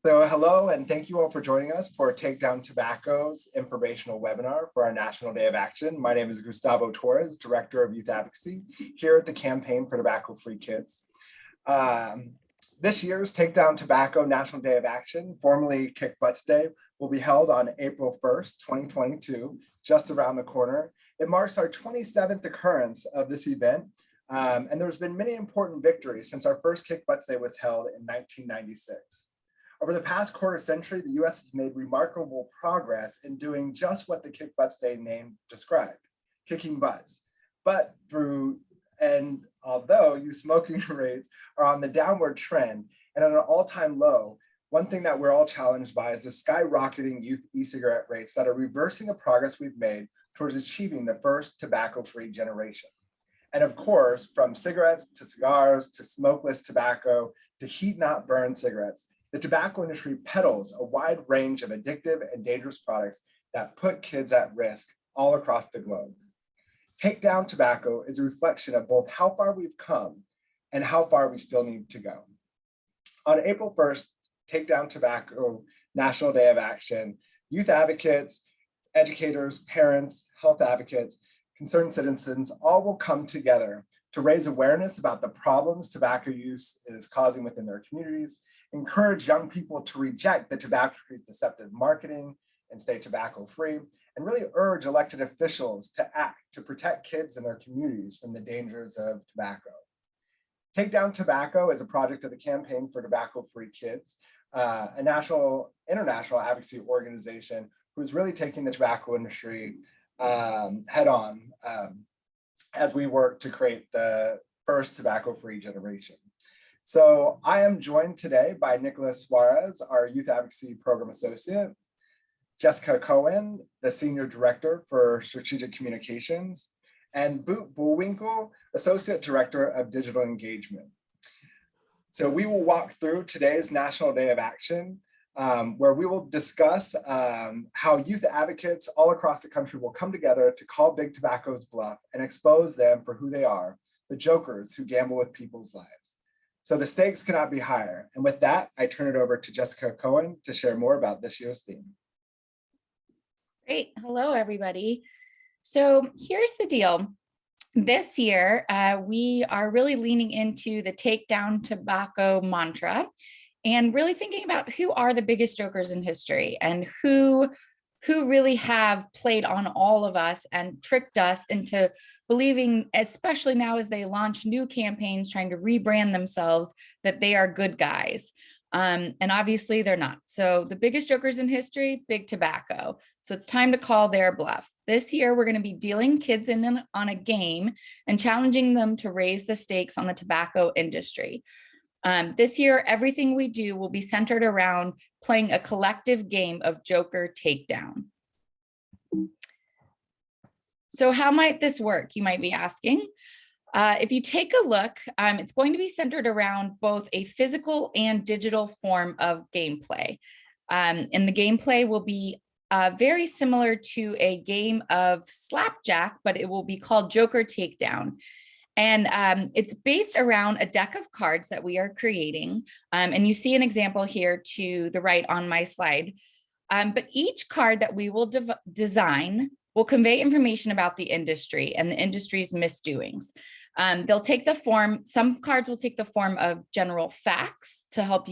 So hello, and thank you all for joining us for Take Down Tobacco's informational webinar for our National Day of Action. My name is Gustavo Torres, Director of Youth Advocacy here at the Campaign for Tobacco-Free Kids. This year's Take Down Tobacco National Day of Action, formerly Kick Butts Day, will be held on April 1st, 2022, just around the corner. It marks our 27th occurrence of this event, and there's been many important victories since our first Kick Butts Day was held in 1996. Over the past quarter century, the US has made remarkable progress in doing just what the Kick Butts Day name described, kicking butts. Although youth smoking rates are on the downward trend and at an all-time low, one thing that we're all challenged by is the skyrocketing youth e-cigarette rates that are reversing the progress we've made towards achieving the first tobacco-free generation. And of course, from cigarettes to cigars to smokeless tobacco to heat-not-burn cigarettes, the tobacco industry peddles a wide range of addictive and dangerous products that put kids at risk all across the globe. Take Down Tobacco is a reflection of both how far we've come and how far we still need to go. On April 1st, Take Down Tobacco National Day of Action, youth advocates, educators, parents, health advocates, concerned citizens all will come together to raise awareness about the problems tobacco use is causing within their communities, encourage young people to reject the tobacco industry's deceptive marketing and stay tobacco-free, and really urge elected officials to act to protect kids and their communities from the dangers of tobacco. Take Down Tobacco is a project of the Campaign for Tobacco-Free Kids, a international advocacy organization who's really taking the tobacco industry head on as we work to create the first tobacco-free generation. So I am joined today by Nicholas Suarez, our Youth Advocacy Program Associate, Jessica Cohen, the Senior Director for Strategic Communications, and Boot Bullwinkle, Associate Director of Digital Engagement. So we will walk through today's National Day of Action, where we will discuss how youth advocates all across the country will come together to call Big Tobacco's bluff and expose them for who they are, the jokers who gamble with people's lives. So the stakes cannot be higher. And with that, I turn it over to Jessica Cohen to share more about this year's theme. Great. Hello, everybody. So here's the deal. This year, we are really leaning into the Take Down Tobacco mantra and really thinking about who are the biggest jokers in history and who really have played on all of us and tricked us into believing, especially now as they launch new campaigns trying to rebrand themselves, that they are good guys. And obviously they're not. So the biggest jokers in history, Big Tobacco. So it's time to call their bluff. This year, we're going to be dealing kids in on a game and challenging them to raise the stakes on the tobacco industry. This year, everything we do will be centered around playing a collective game of Joker Takedown. So how might this work, you might be asking? If you take a look, it's going to be centered around both a physical and digital form of gameplay. And the gameplay will be very similar to a game of slapjack, but it will be called Joker Takedown. And it's based around a deck of cards that we are creating. And you see an example here to the right on my slide. But each card that we will design will convey information about the industry and the industry's misdoings. They'll take the form, some cards will take the form of general facts to help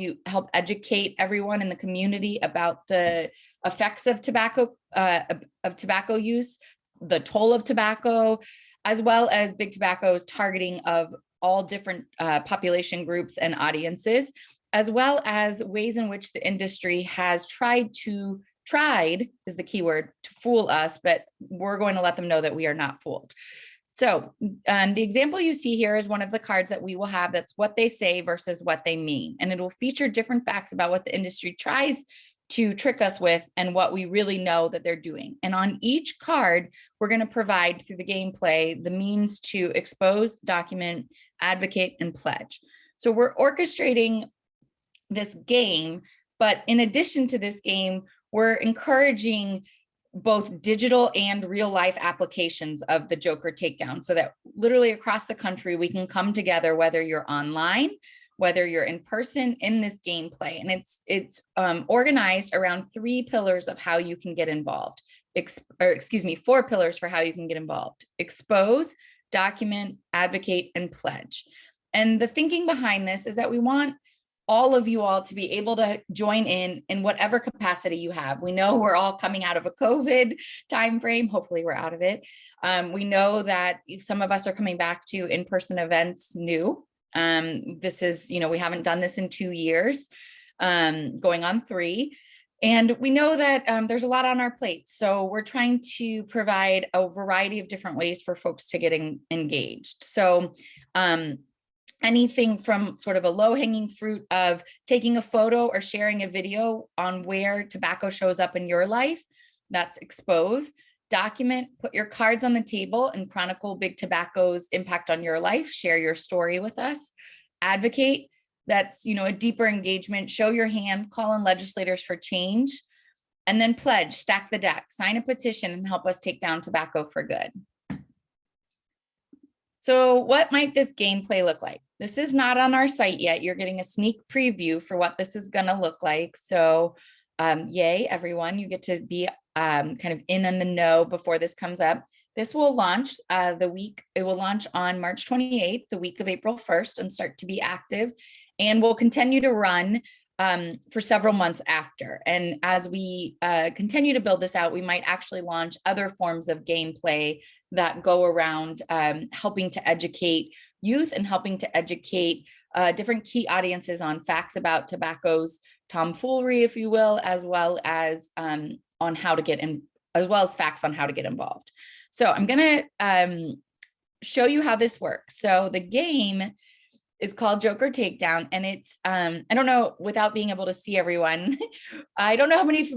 educate everyone in the community about the effects of tobacco use, the toll of tobacco, as well as Big Tobacco's targeting of all different population groups and audiences, as well as ways in which the industry has tried is the key word, to fool us, but we're going to let them know that we are not fooled. So the example you see here is one of the cards that we will have that's what they say versus what they mean. And it will feature different facts about what the industry tries to trick us with and what we really know that they're doing. And on each card, we're going to provide through the gameplay the means to expose, document, advocate, and pledge. So we're orchestrating this game, but in addition to this game, we're encouraging both digital and real life applications of the Joker Takedown so that literally across the country, we can come together, whether you're online, whether you're in person in this gameplay. And it's organized around 3 pillars of how you can get involved. Excuse me, 4 pillars for how you can get involved: expose, document, advocate, and pledge. And the thinking behind this is that we want all of you all to be able to join in whatever capacity you have. We know we're all coming out of a COVID timeframe. Hopefully we're out of it. We know that some of us are coming back to in-person events new. This is, we haven't done this in 2 years, going on 3. And we know that there's a lot on our plate. So we're trying to provide a variety of different ways for folks to get engaged. So anything from sort of a low-hanging fruit of taking a photo or sharing a video on where tobacco shows up in your life, that's expose. Document, put your cards on the table and chronicle Big Tobacco's impact on your life, share your story with us. Advocate, that's, a deeper engagement, show your hand, call on legislators for change. And then pledge, stack the deck, sign a petition and help us take down tobacco for good. So what might this gameplay look like? This is not on our site yet. You're getting a sneak preview for what this is going to look like. So yay, everyone, you get to be kind of in the know before this comes up. This will launch it will launch on March 28th, the week of April 1st, and start to be active. And will continue to run for several months after. And as we continue to build this out, we might actually launch other forms of gameplay that go around helping to educate youth and helping to educate different key audiences on facts about tobacco's tomfoolery, if you will, as well as on how to get in, as well as facts on how to get involved. So I'm going to show you how this works. So the game is called Joker Takedown, and it's I don't know, without being able to see everyone, I don't know how many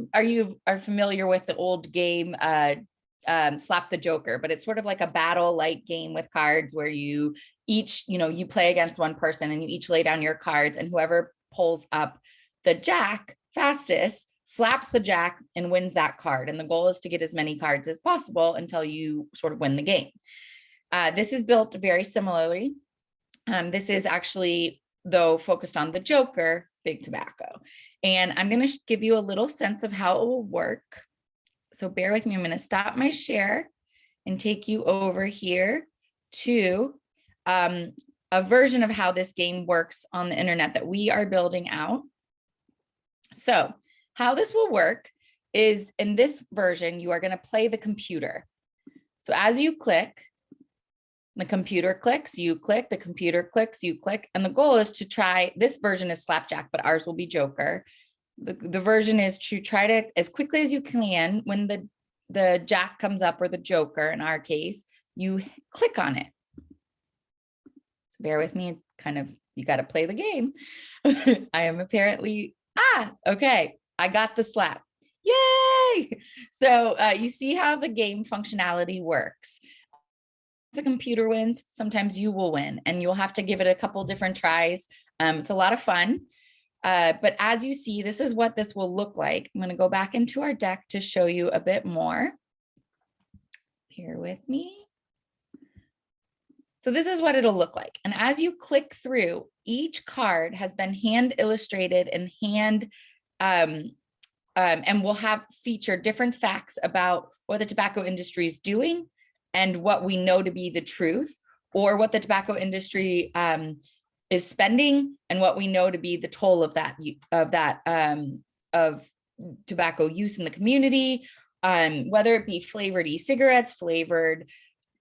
are familiar with the old game Slap the Joker, but it's sort of like a battle-like game with cards where you each, you play against one person and you each lay down your cards, and whoever pulls up the jack fastest slaps the jack and wins that card. And the goal is to get as many cards as possible until you sort of win the game. This is built very similarly. This is actually, though, focused on the Joker, Big Tobacco. And I'm going to give you a little sense of how it will work. So bear with me. I'm going to stop my share and take you over here to a version of how this game works on the internet that we are building out. So how this will work is, in this version, you are going to play the computer. So as you click, the computer clicks, you click, the computer clicks, you click. And the goal is to try, this version is Slapjack, but ours will be Joker. The version is to try to, as quickly as you can, when the jack comes up, or the Joker in our case, you click on it. So bear with me, you got to play the game. I am apparently, okay, I got the slap. Yay! So you see how the game functionality works. The computer wins, sometimes you will win, and you'll have to give it a couple different tries. It's a lot of fun. But as you see, this is what this will look like. I'm going to go back into our deck to show you a bit more. Bear with me. So this is what it'll look like. And as you click through, each card has been hand illustrated and and will have featured different facts about what the tobacco industry is doing and what we know to be the truth, or what the tobacco industry is spending and what we know to be the toll of tobacco use in the community, whether it be flavored e-cigarettes, flavored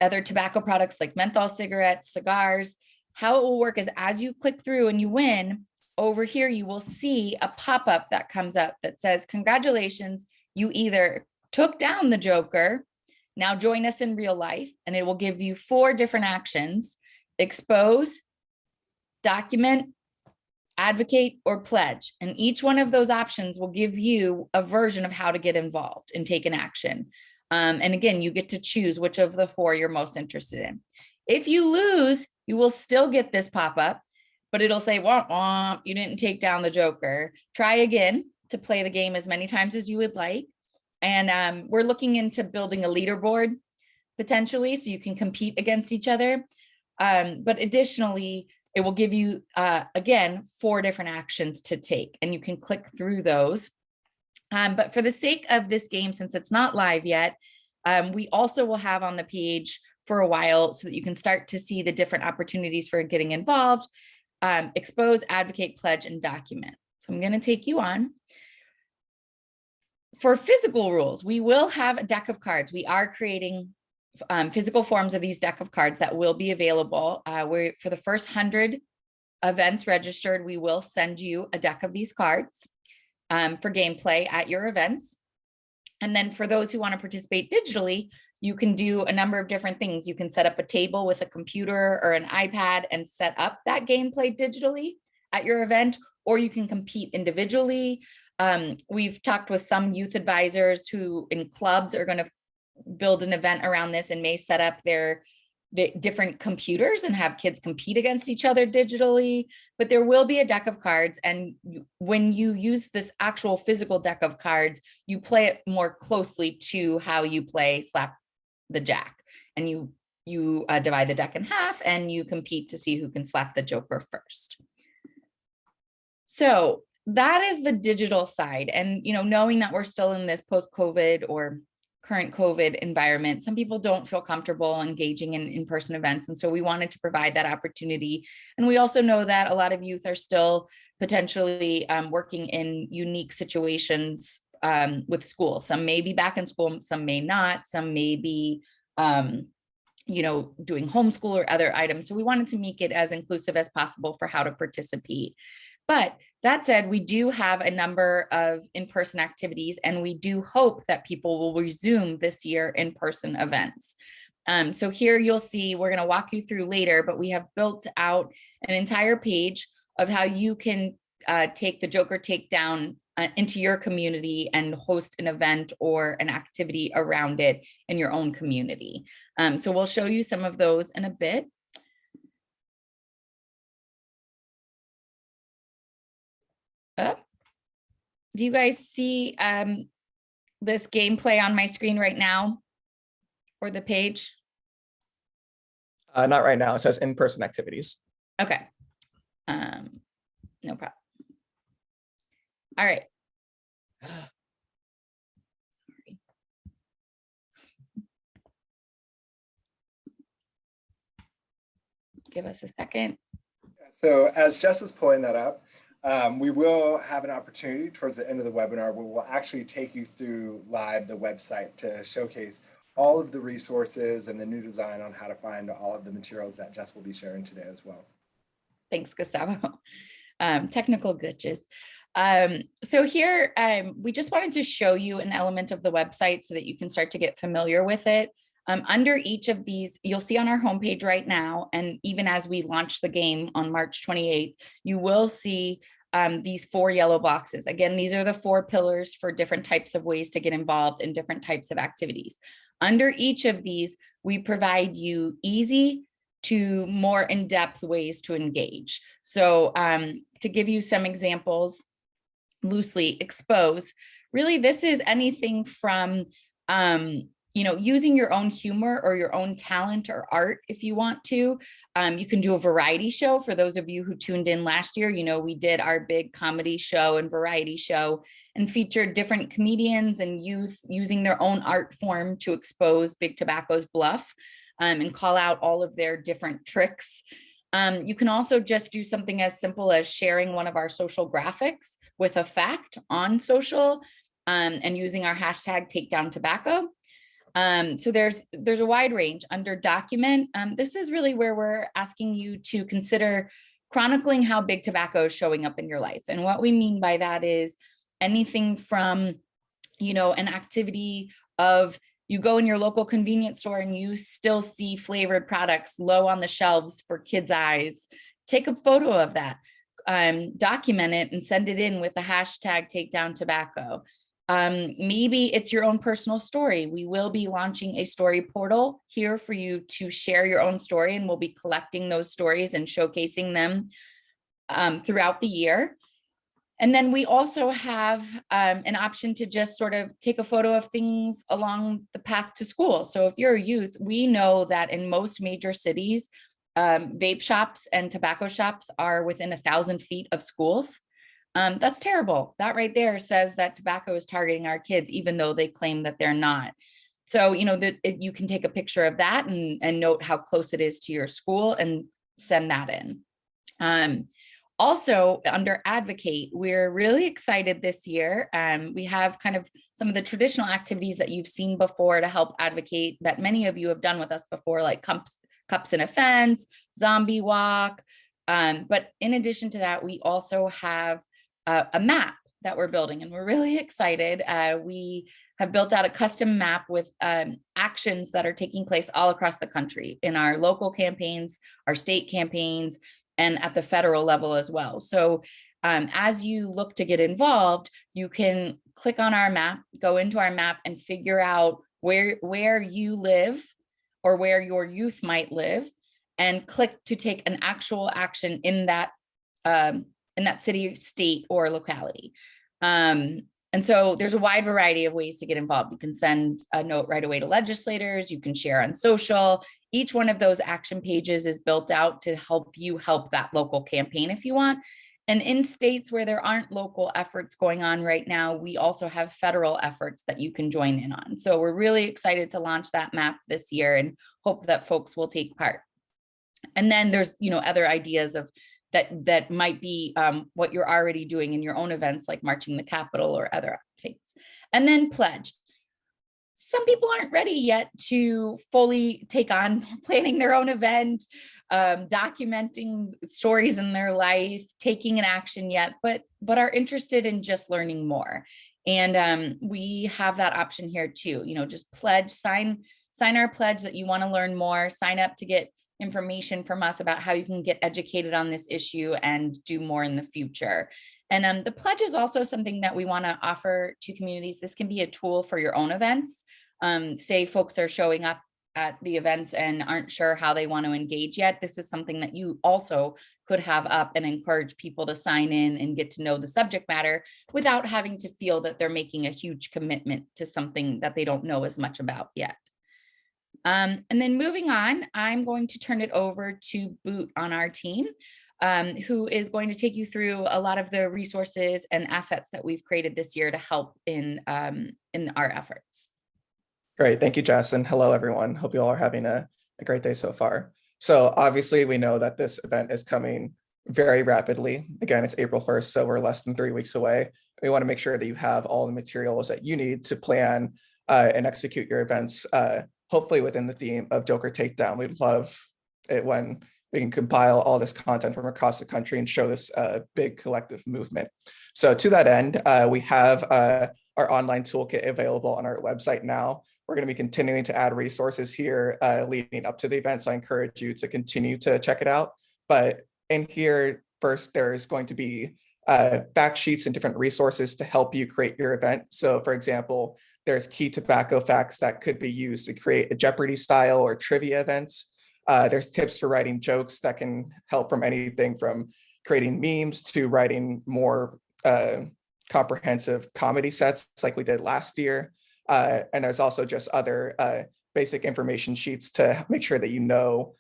other tobacco products like menthol cigarettes, cigars. How it will work is, as you click through and you win, over here you will see a pop-up that comes up that says, congratulations, you either took down the Joker, now join us in real life, and it will give you 4 different actions: expose, document, advocate, or pledge. And each one of those options will give you a version of how to get involved and take an action. And again, you get to choose which of the 4 you're most interested in. If you lose, you will still get this pop-up, but it'll say, womp, womp, you didn't take down the Joker. Try again to play the game as many times as you would like. And we're looking into building a leaderboard potentially, so you can compete against each other. But additionally, it will give you, again, 4 different actions to take, and you can click through those. But for the sake of this game, since it's not live yet, we also will have on the page for a while so that you can start to see the different opportunities for getting involved, expose, advocate, pledge, and document. So I'm going to take you on. For physical rules, we will have a deck of cards. We are creating physical forms of these deck of cards that will be available. For the first 100 events registered, we will send you a deck of these cards for gameplay at your events. And then for those who want to participate digitally, you can do a number of different things. You can set up a table with a computer or an iPad and set up that gameplay digitally at your event, or you can compete individually. We've talked with some youth advisors who in clubs are going to build an event around this and may set up the different computers and have kids compete against each other digitally. But there will be a deck of cards, and when you use this actual physical deck of cards, you play it more closely to how you play Slap the Jack, and you divide the deck in half and you compete to see who can slap the Joker first. So that is the digital side. And knowing that we're still in this post-COVID or current COVID environment, some people don't feel comfortable engaging in in-person events. And so we wanted to provide that opportunity. And we also know that a lot of youth are still potentially working in unique situations with school. Some may be back in school, some may not, some may be doing homeschool or other items. So we wanted to make it as inclusive as possible for how to participate. But that said, we do have a number of in-person activities, and we do hope that people will resume this year in-person events. So here you'll see, we're going to walk you through later, but we have built out an entire page of how you can take the Joker Takedown into your community and host an event or an activity around it in your own community. So we'll show you some of those in a bit. Do you guys see this gameplay on my screen right now, or the page? Not right now. It says in-person activities. Okay. No problem. All right. Sorry. Give us a second. So as Jess is pulling that up, we will have an opportunity towards the end of the webinar where we'll actually take you through live the website to showcase all of the resources and the new design on how to find all of the materials that Jess will be sharing today as well. Thanks, Gustavo. Technical glitches. So here, we just wanted to show you an element of the website so that you can start to get familiar with it. Under each of these, you'll see on our homepage right now, and even as we launch the game on March 28th, you will see these 4 yellow boxes. Again, these are the 4 pillars for different types of ways to get involved in different types of activities. Under each of these, we provide you easy to more in-depth ways to engage. So to give you some examples, loosely, expose. Really, this is anything from using your own humor or your own talent or art if you want to. You can do a variety show. For those of you who tuned in last year, we did our big comedy show and variety show and featured different comedians and youth using their own art form to expose Big Tobacco's bluff and call out all of their different tricks. You can also just do something as simple as sharing one of our social graphics with a fact on social and using our hashtag #TakedownTobacco. So there's a wide range. Under document, this is really where we're asking you to consider chronicling how Big Tobacco is showing up in your life. And what we mean by that is anything from, an activity of you go in your local convenience store and you still see flavored products low on the shelves for kids' eyes. Take a photo of that, document it and send it in with the hashtag #TakedownTobacco. Maybe it's your own personal story. We will be launching a story portal here for you to share your own story, and we'll be collecting those stories and showcasing them throughout the year. And then we also have an option to just sort of take a photo of things along the path to school. So if you're a youth, we know that in most major cities, vape shops and tobacco shops are within 1,000 feet of schools. That's terrible. That right there says that tobacco is targeting our kids, even though they claim that they're not. So, you can take a picture of that and note how close it is to your school and send that in. Also, under Advocate, we're really excited this year. We have kind of some of the traditional activities that you've seen before to help advocate that many of you have done with us before, like cups in a fence, zombie walk. But in addition to that, we also have a map that we're building, and we're really excited. We have built out a custom map with actions that are taking place all across the country in our local campaigns, our state campaigns, and at the federal level as well. So as you look to get involved, you can click on our map, go into our map, and figure out where you live or where your youth might live, and click to take an actual action in that city, state, or locality. And so there's a wide variety of ways to get involved. You can send a note right away to legislators. You can share on social. Each one of those action pages is built out to help you help that local campaign if you want. And in states where there aren't local efforts going on right now, we also have federal efforts that you can join in on. So we're really excited to launch that map this year and hope that folks will take part. And then there's, other ideas of that might be what you're already doing in your own events, like marching the Capitol or other things. And then pledge. Some people aren't ready yet to fully take on planning their own event, documenting stories in their life, taking an action yet, but are interested in just learning more. And we have that option here too. Just pledge, sign our pledge that you want to learn more, sign up to get information from us about how you can get educated on this issue and do more in the future. And the pledge is also something that we want to offer to communities. This can be a tool for your own events. Say folks are showing up at the events and aren't sure how they want to engage yet. This is something that you also could have up and encourage people to sign in and get to know the subject matter without having to feel that they're making a huge commitment to something that they don't know as much about yet. And then moving on, I'm going to turn it over to Boot on our team, who is going to take you through a lot of the resources and assets that we've created this year to help in our efforts. Great, thank you, Jess, and hello, everyone. Hope you all are having a great day so far. So obviously, we know that this event is coming very rapidly. Again, it's April 1st, so we're less than 3 weeks away. We want to make sure that you have all the materials that you need to plan and execute your events, hopefully within the theme of Joker Takedown. We'd love it when we can compile all this content from across the country and show this big collective movement. So to that end, we have our online toolkit available on our website now. We're going to be continuing to add resources here leading up to the event, so I encourage you to continue to check it out. But in here, first, there's going to be fact sheets and different resources to help you create your event. So for example, there's key tobacco facts that could be used to create a Jeopardy style or trivia events. There's tips for writing jokes that can help from anything from creating memes to writing more comprehensive comedy sets like we did last year. And there's also just other basic information sheets to make sure that you know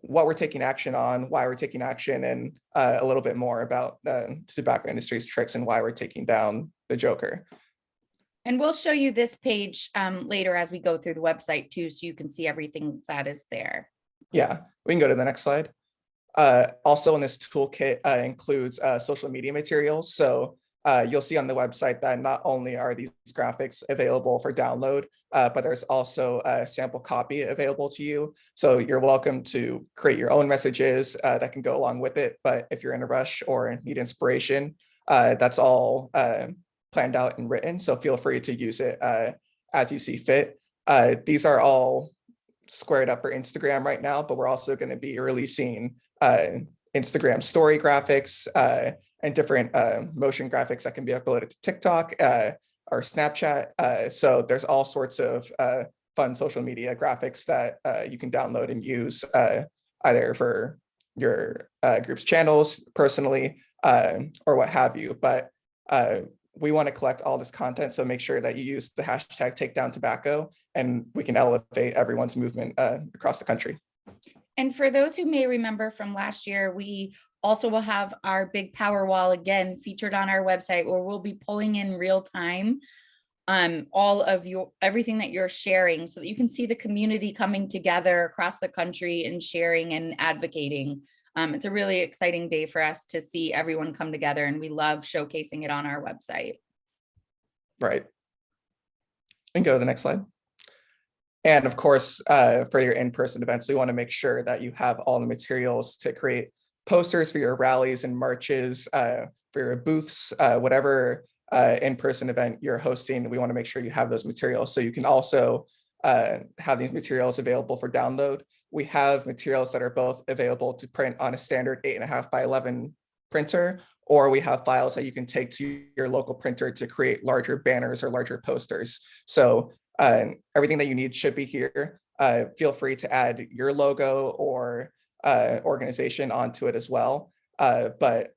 what we're taking action on, why we're taking action, and a little bit more about the tobacco industry's tricks and why we're taking down the Joker. And we'll show you this page later as we go through the website too, so you can see everything that is there. Yeah, we can go to the next slide. Also in this toolkit includes social media materials. So you'll see on the website that not only are these graphics available for download, but there's also a sample copy available to you. So you're welcome to create your own messages that can go along with it. But if you're in a rush or need inspiration, that's all planned out and written. So feel free to use it as you see fit. These are all squared up for Instagram right now, but we're also going to be releasing Instagram story graphics and different motion graphics that can be uploaded to TikTok or Snapchat. So there's all sorts of fun social media graphics that you can download and use either for your group's channels personally or what have you. But we want to collect all this content, so make sure that you use the hashtag #TakedownTobacco, and we can elevate everyone's movement across the country. And for those who may remember from last year, we also will have our big power wall again featured on our website, where we'll be pulling in real time all of everything that you're sharing, so that you can see the community coming together across the country and sharing and advocating. It's a really exciting day for us to see everyone come together, and we love showcasing it on our website. Right. And go to the next slide. And of course, for your in-person events, we want to make sure that you have all the materials to create posters for your rallies and marches, for your booths, whatever in-person event you're hosting. We want to make sure you have those materials, so you can also have these materials available for download. We have materials that are both available to print on a standard 8.5 by 11 printer, or we have files that you can take to your local printer to create larger banners or larger posters. So everything that you need should be here. Feel free to add your logo or organization onto it as well. But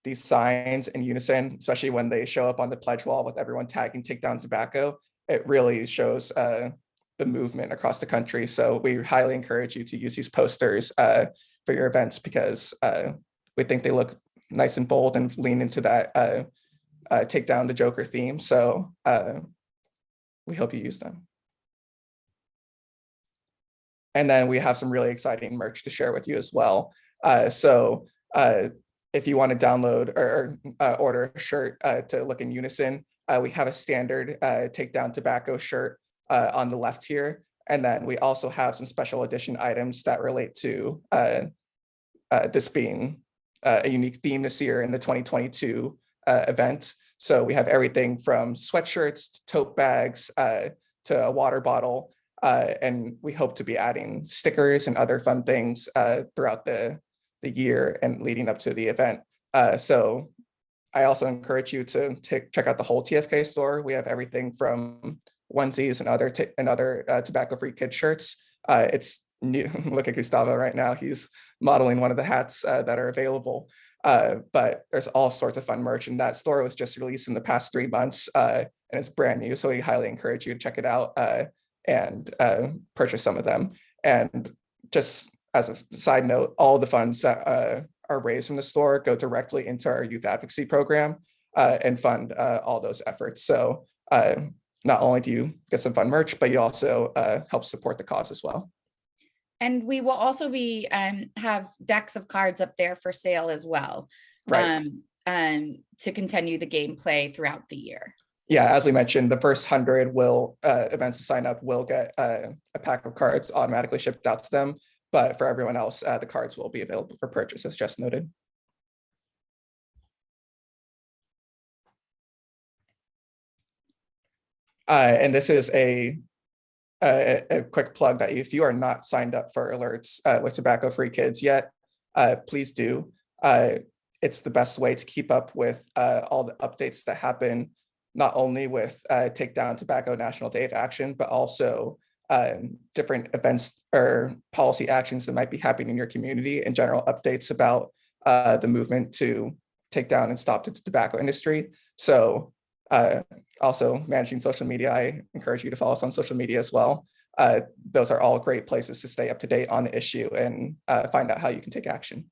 these signs in unison, especially when they show up on the pledge wall with everyone tagging Take Down Tobacco, it really shows the movement across the country. So we highly encourage you to use these posters for your events, because we think they look nice and bold and lean into that Take Down the Joker theme. So we hope you use them. And then we have some really exciting merch to share with you as well. So if you want to download or order a shirt to look in unison, we have a standard Take Down Tobacco shirt on the left here. And then we also have some special edition items that relate to this being a unique theme this year in the 2022 event. So we have everything from sweatshirts to tote bags to a water bottle. And we hope to be adding stickers and other fun things throughout the year and leading up to the event. So I also encourage you to check out the whole TFK store. We have everything from onesies and other tobacco-free kid shirts. It's new. Look at Gustavo right now. He's modeling one of the hats that are available. But there's all sorts of fun merch, and that store was just released in the past 3 months, and it's brand new. So we highly encourage you to check it out and purchase some of them. And just as a side note, all the funds that are raised from the store go directly into our youth advocacy program and fund all those efforts. So not only do you get some fun merch, but you also help support the cause as well. And we will also be have decks of cards up there for sale as well, Right. To continue the gameplay throughout the year. Yeah, as we mentioned, the first 100 events to sign up will get a pack of cards automatically shipped out to them. But for everyone else, the cards will be available for purchase, as just noted. And this is a quick plug that if you are not signed up for alerts with Tobacco Free Kids yet, please do. It's the best way to keep up with all the updates that happen, not only with Take Down Tobacco National Day of Action, but also different events or policy actions that might be happening in your community, and general updates about the movement to take down and stop the tobacco industry. So also managing social media, I encourage you to follow us on social media as well. Those are all great places to stay up to date on the issue and find out how you can take action.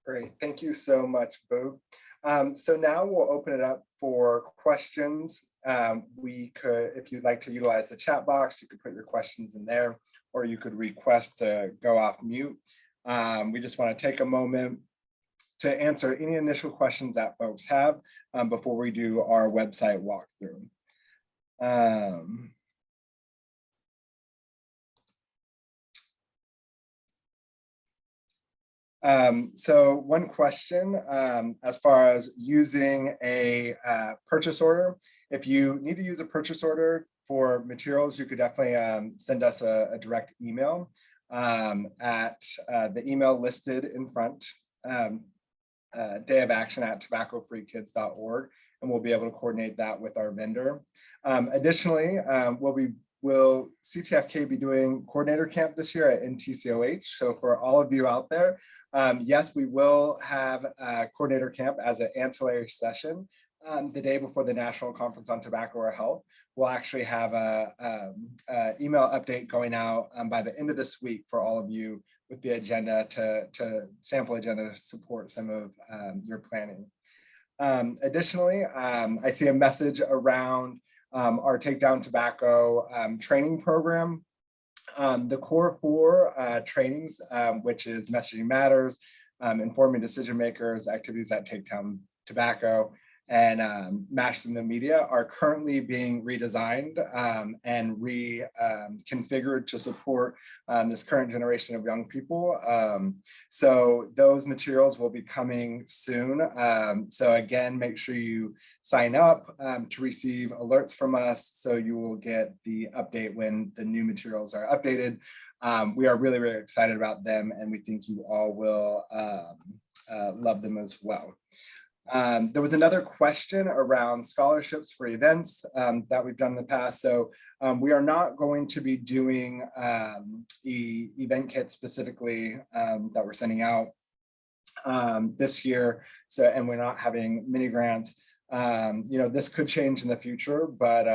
Great, thank you so much, Bo. So now we'll open it up for questions. We could, if you'd like to utilize the chat box, you could put your questions in there, or you could request to go off mute. We just want to take a moment to answer any initial questions that folks have before we do our website walkthrough. So one question, as far as using a purchase order, if you need to use a purchase order for materials, you could definitely send us a direct email at the email listed in front, dayofaction@tobaccofreekids.org, and we'll be able to coordinate that with our vendor. Additionally, will CTFK be doing coordinator camp this year at NTCOH? So for all of you out there, yes, we will have a coordinator camp as an ancillary session the day before the National Conference on Tobacco or Health, we'll actually have a email update going out by the end of this week for all of you with the agenda to sample agenda to support some of your planning. Additionally, I see a message around our Takedown Tobacco training program. The core 4 trainings, which is Messaging Matters, Informing Decision Makers, Activities that Take Down Tobacco, and Mastering the Media, are currently being redesigned and reconfigured to support this current generation of young people. So those materials will be coming soon. So again, make sure you sign up to receive alerts from us, so you will get the update when the new materials are updated. We are really, really excited about them, and we think you all will love them as well. There was another question around scholarships for events that we've done in the past. So we are not going to be doing the event kits specifically that we're sending out this year. So, and we're not having mini grants. This could change in the future, but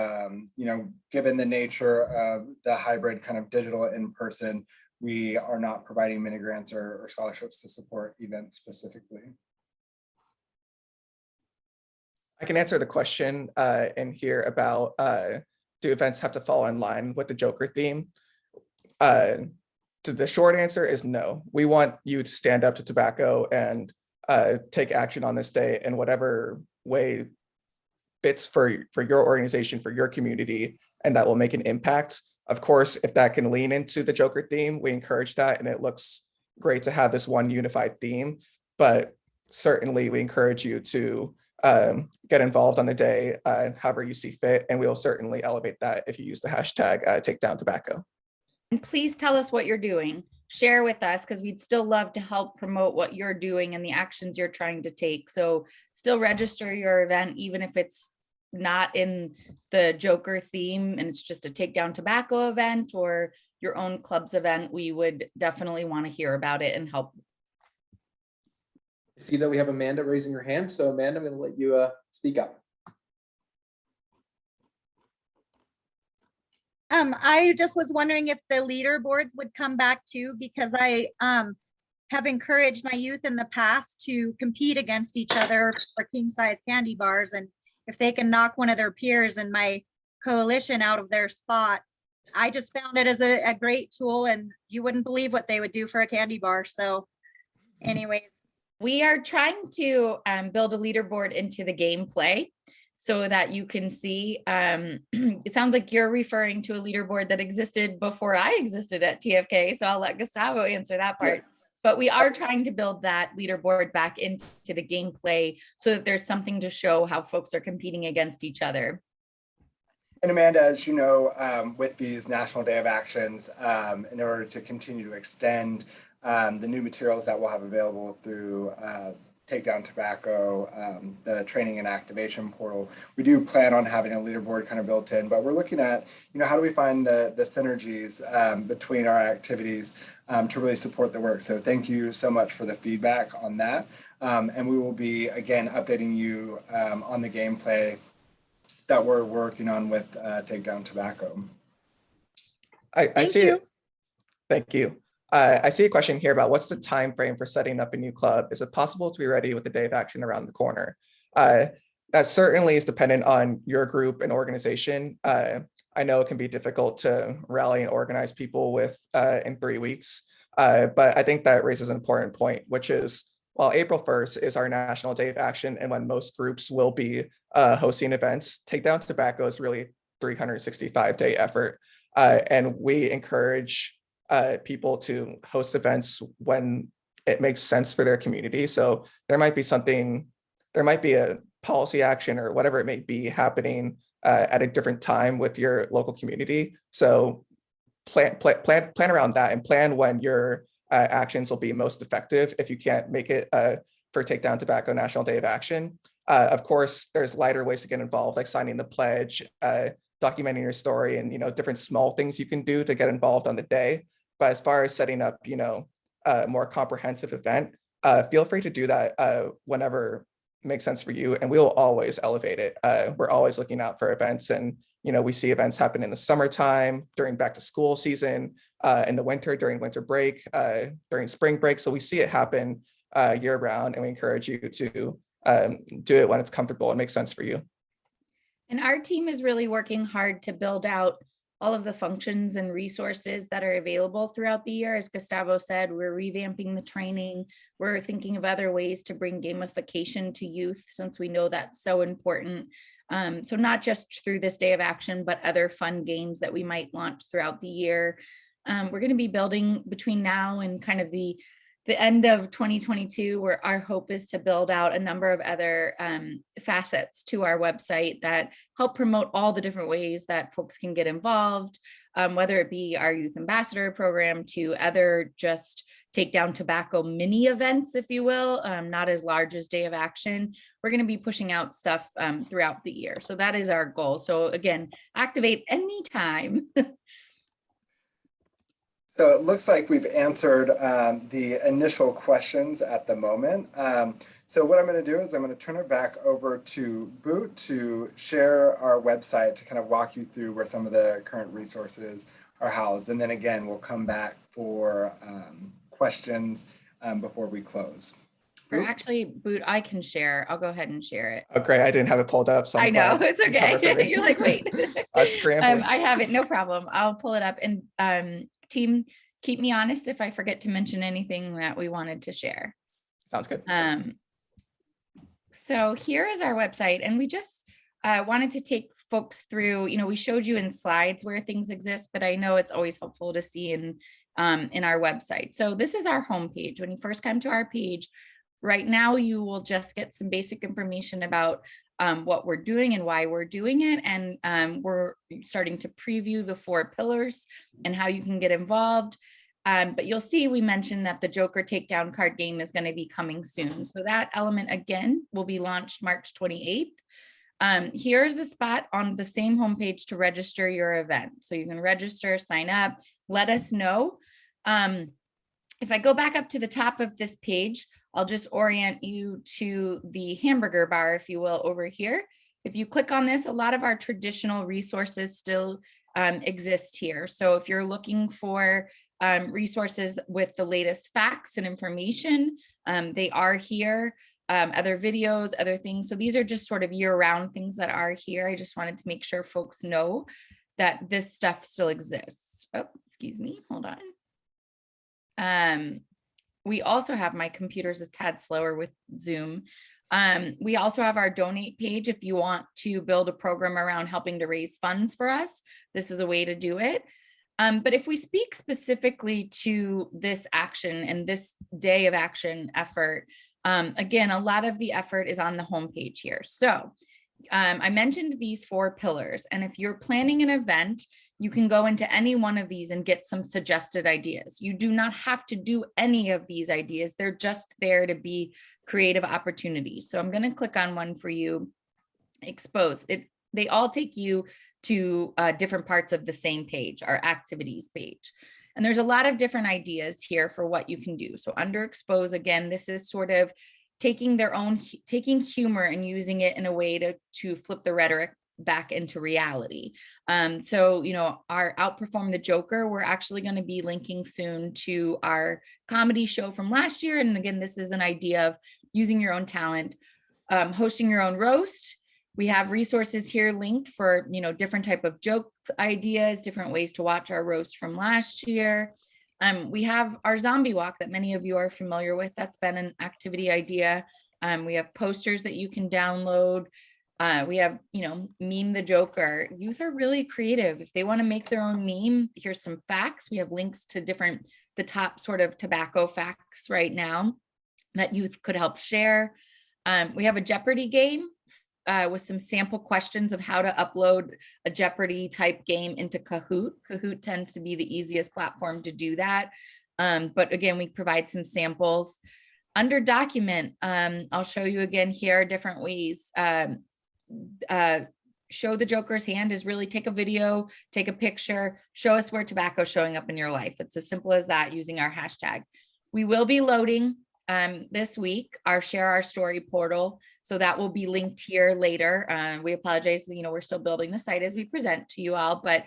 given the nature of the hybrid kind of digital in person, we are not providing mini grants or scholarships to support events specifically. I can answer the question in here about do events have to fall in line with the Joker theme? The short answer is no. We want you to stand up to tobacco and take action on this day in whatever way fits for your organization, for your community, and that will make an impact. Of course, if that can lean into the Joker theme, we encourage that, and it looks great to have this one unified theme, but certainly we encourage you to get involved on the day however you see fit, and we will certainly elevate that if you use the hashtag #TakeDownTobacco. And please tell us what you're doing. Share with us, because we'd still love to help promote what you're doing and the actions you're trying to take. So still register your event, even if it's not in the Joker theme and it's just a Takedown Tobacco event or your own club's event. We would definitely want to hear about it and help. I see that we have Amanda raising her hand. So Amanda, I'm going to let you speak up. I just was wondering if the leaderboards would come back too, because I have encouraged my youth in the past to compete against each other for king size candy bars. And if they can knock one of their peers in my coalition out of their spot, I just found it as a great tool, and you wouldn't believe what they would do for a candy bar. So anyways. We are trying to build a leaderboard into the gameplay so that you can see. It sounds like you're referring to a leaderboard that existed before I existed at TFK. So I'll let Gustavo answer that part. Yeah. But we are trying to build that leaderboard back into the gameplay so that there's something to show how folks are competing against each other. And Amanda, as you know, with these National Day of Actions, in order to continue to extend the new materials that we'll have available through Takedown Tobacco, the training and activation portal, we do plan on having a leaderboard kind of built in, but we're looking at, how do we find the synergies between our activities to really support the work. So thank you so much for the feedback on that. And we will be, again, updating you on the gameplay that we're working on with Takedown Tobacco. I see it. Thank you. I see a question here about what's the time frame for setting up a new club? Is it possible to be ready with the day of action around the corner? That certainly is dependent on your group and organization. I know it can be difficult to rally and organize people in 3 weeks, but I think that raises an important point, which is, while April 1st is our National Day of Action and when most groups will be hosting events, Takedown Tobacco is really 365-day effort. And we encourage people to host events when it makes sense for their community. So there might be a policy action or whatever it may be happening at a different time with your local community. So plan around that and plan when your actions will be most effective if you can't make it for Takedown Tobacco National Day of Action. Of course, there's lighter ways to get involved, like signing the pledge, documenting your story, and different small things you can do to get involved on the day. But as far as setting up, a more comprehensive event, feel free to do that whenever makes sense for you, and we will always elevate it. We're always looking out for events, and we see events happen in the summertime, during back to school season, in the winter, during winter break, during spring break. So we see it happen year round, and we encourage you to do it when it's comfortable and makes sense for you. And our team is really working hard to build out all of the functions and resources that are available throughout the year. As Gustavo said, we're revamping the training. We're thinking of other ways to bring gamification to youth, since we know that's so important. So not just through this day of action, but other fun games that we might launch throughout the year. We're going to be building between now and kind of the end of 2022, where our hope is to build out a number of other facets to our website that help promote all the different ways that folks can get involved, whether it be our youth ambassador program to other just take down tobacco mini events, if you will, not as large as Day of Action. We're going to be pushing out stuff throughout the year. So that is our goal. So again, activate anytime. So it looks like we've answered the initial questions at the moment. So what I'm going to do is I'm going to turn it back over to Boot to share our website to kind of walk you through where some of the current resources are housed. And then again, we'll come back for questions before we close. Or actually, Boot, I can share. I'll go ahead and share it. Oh, great. I didn't have it pulled up. So I know, it's okay. You're like, wait. Scrambling. I have it, no problem. I'll pull it up. And team, keep me honest if I forget to mention anything that we wanted to share. Sounds good. So here is our website, and we just wanted to take folks through, we showed you in slides where things exist, but I know it's always helpful to see in our website. So this is our homepage. When you first come to our page, right now you will just get some basic information about what we're doing and why we're doing it. And we're starting to preview the 4 pillars and how you can get involved. But you'll see we mentioned that the Joker Takedown card game is going to be coming soon. So that element again will be launched March 28th. Here's a spot on the same homepage to register your event. So you can register, sign up, let us know. If I go back up to the top of this page, I'll just orient you to the hamburger bar, if you will, over here. If you click on this, a lot of our traditional resources still exist here. So if you're looking for resources with the latest facts and information, they are here. Other videos, other things. So these are just sort of year-round things that are here. I just wanted to make sure folks know that this stuff still exists. Oh, excuse me, hold on. We also have, my computer's a tad slower with Zoom. We also have our donate page. If you want to build a program around helping to raise funds for us, this is a way to do it. But if we speak specifically to this action and this day of action effort, again, a lot of the effort is on the homepage here. So I mentioned these 4 pillars, and if you're planning an event, you can go into any one of these and get some suggested ideas. You do not have to do any of these ideas. They're just there to be creative opportunities. So I'm going to click on one for you, expose it. They all take you to different parts of the same page, our activities page. And there's a lot of different ideas here for what you can do. So under expose, again, this is sort of taking humor and using it in a way to flip the rhetoric back into reality. So, our Outperform the Joker, we're actually going to be linking soon to our comedy show from last year. And again, this is an idea of using your own talent, hosting your own roast. We have resources here linked for, different type of joke ideas, different ways to watch our roast from last year. We have our zombie walk that many of you are familiar with. That's been an activity idea. We have posters that you can download. We have, meme the Joker. Youth are really creative. If they want to make their own meme, here's some facts. We have links to the top sort of tobacco facts right now that youth could help share. We have a Jeopardy game with some sample questions of how to upload a Jeopardy type game into Kahoot. Kahoot tends to be the easiest platform to do that. But again, we provide some samples. Under document, I'll show you again here different ways. Show the Joker's hand is really take a video, take a picture, show us where tobacco is showing up in your life. It's as simple as that using our hashtag. We will be loading this week our Share Our Story portal. So that will be linked here later. We apologize, we're still building the site as we present to you all, but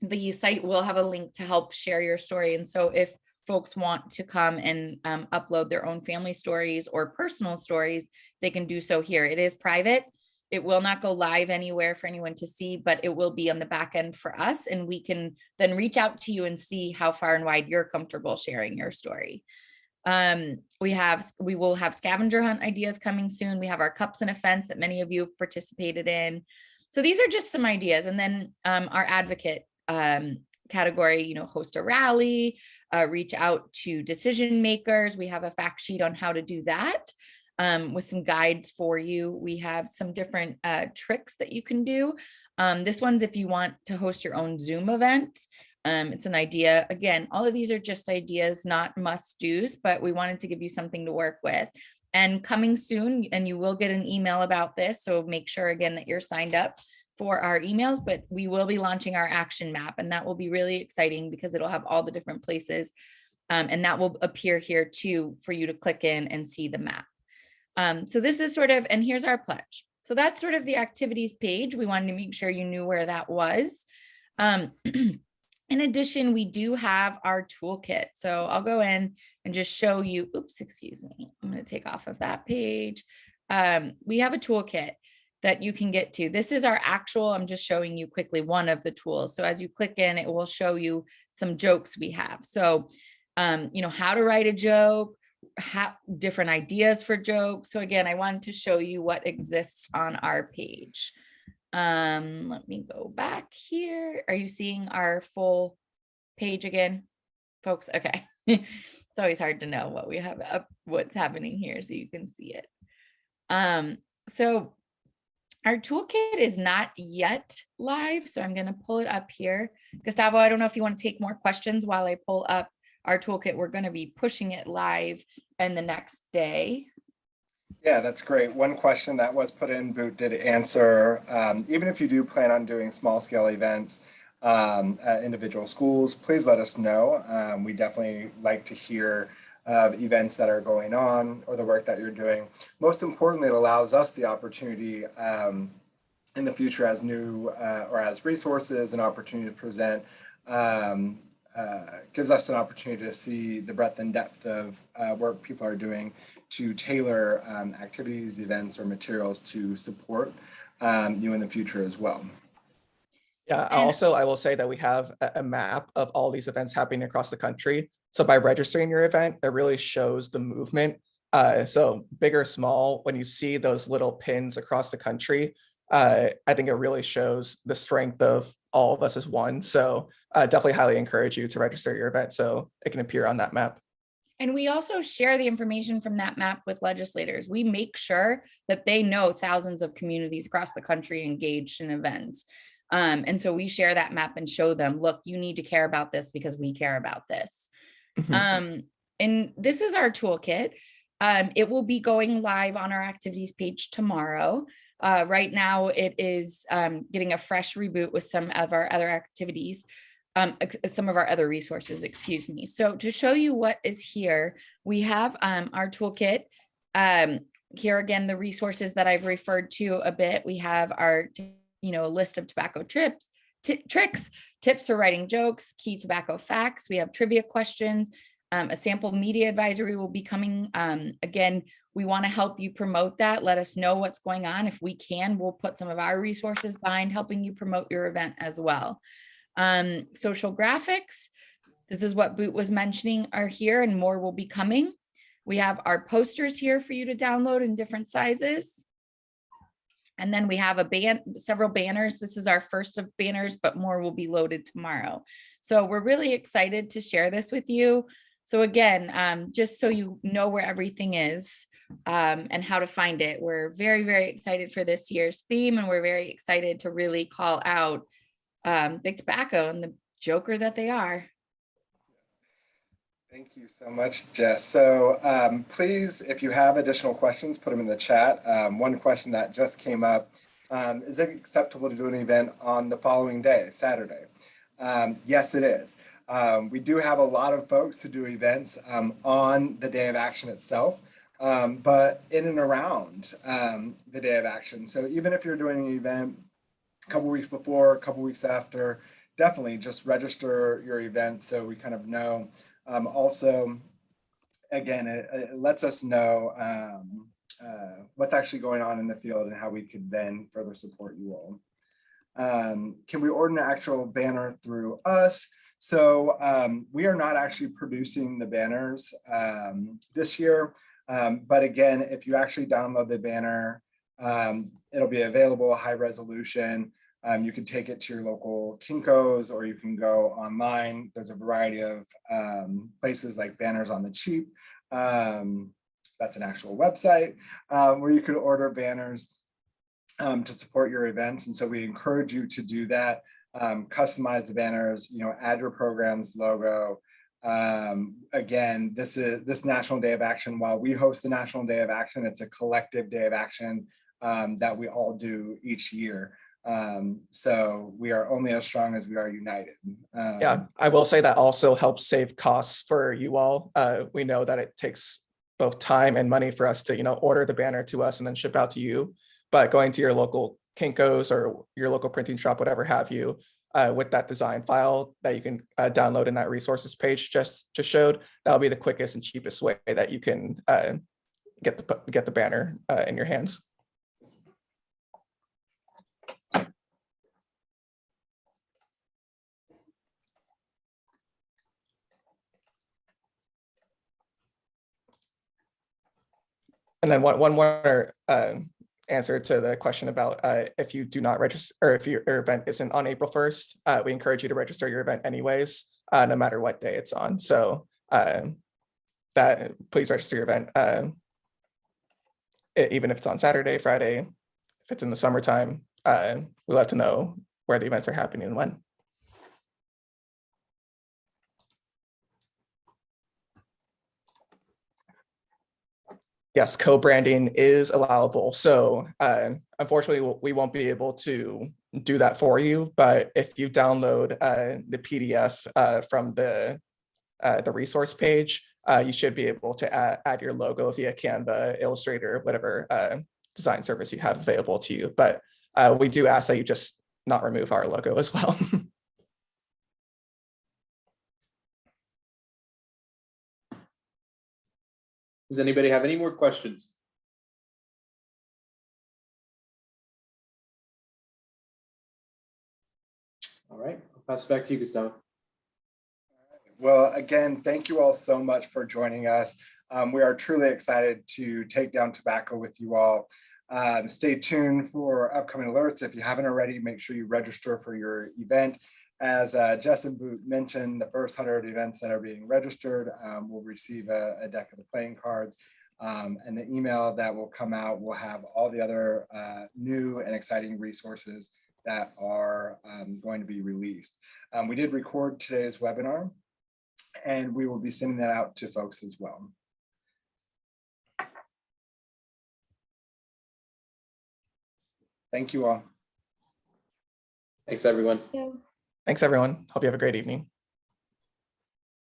the site will have a link to help share your story. And so if folks want to come and upload their own family stories or personal stories, they can do so here. It is private. It will not go live anywhere for anyone to see, but it will be on the back end for us. And we can then reach out to you and see how far and wide you're comfortable sharing your story. We will have scavenger hunt ideas coming soon. We have our cups and events that many of you have participated in. So these are just some ideas. And then our advocate category, host a rally, reach out to decision makers. We have a fact sheet on how to do that with some guides for you. We have some different tricks that you can do. This one's if you want to host your own Zoom event. It's an idea. Again, all of these are just ideas, not must-dos, but we wanted to give you something to work with. And coming soon, and you will get an email about this, so make sure again that you're signed up for our emails, but we will be launching our action map, and that will be really exciting because it'll have all the different places, and that will appear here too for you to click in and see the map. So this is sort of, and here's our pledge. So that's sort of the activities page. We wanted to make sure you knew where that was. In addition, we do have our toolkit. So I'll go in and just show you, oops, excuse me. I'm going to take off of that page. We have a toolkit that you can get to. This is our actual, I'm just showing you quickly one of the tools. So as you click in, it will show you some jokes we have. So, how to write a joke, different ideas for jokes. So again, I wanted to show you what exists on our page. Let me go back here. Are you seeing our full page again, folks? Okay. It's always hard to know what we have up, what's happening here so you can see it. So our toolkit is not yet live, so I'm going to pull it up here. Gustavo, I don't know if you want to take more questions while I pull up our toolkit. We're going to be pushing it live in the next day. Yeah, that's great. One question that was put in, Boot did answer, even if you do plan on doing small scale events at individual schools, please let us know. We definitely like to hear of events that are going on or the work that you're doing. Most importantly, it allows us the opportunity in the future as new or as resources and opportunity to present, gives us an opportunity to see the breadth and depth of work people are doing to tailor activities, events, or materials to support you in the future as well. Yeah, also, I will say that we have a map of all these events happening across the country. So by registering your event, it really shows the movement. So big or small, when you see those little pins across the country, I think it really shows the strength of all of us as one. So definitely highly encourage you to register your event so it can appear on that map. And we also share the information from that map with legislators. We make sure that they know thousands of communities across the country engaged in events. And so we share that map and show them, look, you need to care about this because we care about this. And this is our toolkit. It will be going live on our activities page tomorrow. Right now it is getting a fresh reboot with some of our other activities. Some of our other resources, excuse me. So to show you what is here, we have our toolkit. Here again, the resources that I've referred to a bit. We have our, list of tobacco tricks, tips for writing jokes, key tobacco facts. We have trivia questions. A sample media advisory will be coming. Again, we want to help you promote that. Let us know what's going on. If we can, we'll put some of our resources behind helping you promote your event as well. Social graphics, this is what Boot was mentioning, are here and more will be coming. We have our posters here for you to download in different sizes. And then we have several banners. This is our first of banners, but more will be loaded tomorrow. So we're really excited to share this with you. So again, just so you know where everything is and how to find it. We're very, very excited for this year's theme, and we're very excited to really call out Big Tobacco and the joker that they are. Thank you so much, Jess. So please, if you have additional questions, put them in the chat. One question that just came up, is it acceptable to do an event on the following day, Saturday? Yes, it is. We do have a lot of folks who do events on the day of action itself, but in and around the day of action. So even if you're doing an event a couple weeks before, a couple weeks after, definitely just register your event so we kind of know. Also, again, it lets us know what's actually going on in the field and how we could then further support you all. Can we order an actual banner through us? So we are not actually producing the banners this year. But again, if you actually download the banner, it'll be available high resolution. You can take it to your local Kinko's, or you can go online. There's a variety of places like Banners on the Cheap. That's an actual website where you could order banners to support your events. And so we encourage you to do that. Customize the banners, add your program's logo. Again, this National Day of Action, while we host the National Day of Action, it's a collective day of action that we all do each year. So we are only as strong as we are united. Yeah, I will say that also helps save costs for you all. We know that it takes both time and money for us to, order the banner to us and then ship out to you. But going to your local Kinko's or your local printing shop, whatever have you, with that design file that you can download in that resources page just showed, that'll be the quickest and cheapest way that you can get the banner in your hands. And then one more answer to the question about if you do not register, or if your event isn't on April 1st, we encourage you to register your event anyways, no matter what day it's on. So that please register your event, even if it's on Saturday, Friday, if it's in the summertime. We'll let to know where the events are happening and when. Yes, co-branding is allowable. So unfortunately, we won't be able to do that for you. But if you download the PDF from the resource page, you should be able to add your logo via Canva, Illustrator, whatever design service you have available to you. But we do ask that you just not remove our logo as well. Does anybody have any more questions? All right, I'll pass it back to you, Gustavo. Well, again, thank you all so much for joining us. We are truly excited to take down tobacco with you all. Stay tuned for upcoming alerts. If you haven't already, make sure you register for your event. As Justin Boot mentioned, the first 100 events that are being registered will receive a deck of the playing cards. And the email that will come out will have all the other new and exciting resources that are going to be released. We did record today's webinar, and we will be sending that out to folks as well. Thank you all. Thanks, everyone. Thanks, everyone. Hope you have a great evening.